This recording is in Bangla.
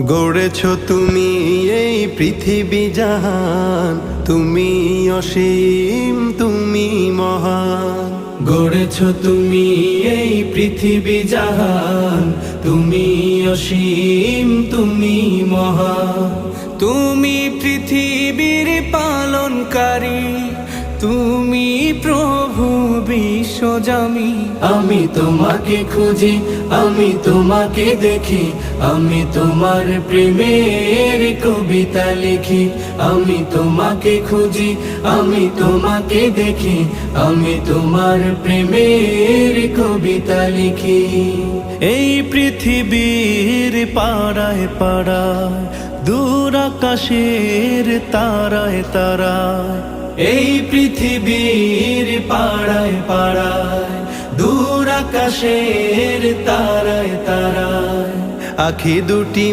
গড়েছ তুমি এই পৃথিবী জাহান, তুমি অসীম তুমি মহান। গড়েছ তুমি এই পৃথিবী জাহান, তুমি অসীম তুমি মহান। তুমি পৃথিবীর পালনকারী, তুমি প্রভু বিশ্বজামি। আমি তোমাকে খুঁজি, আমি তোমাকে দেখি, আমি তোমার প্রেমের কবিতা লিখি। আমি তোমাকে খুঁজি, আমি তোমাকে দেখি, আমি তোমার প্রেমের কবিতা লিখি। এই পৃথিবীর পাড়ায় পাড়ায়, দূর আকাশের তারায় তারায়। এই পৃথিবীর পাড়ায় পাড়ায়, দূর আকাশের তারায় তারায়। আখি দুটি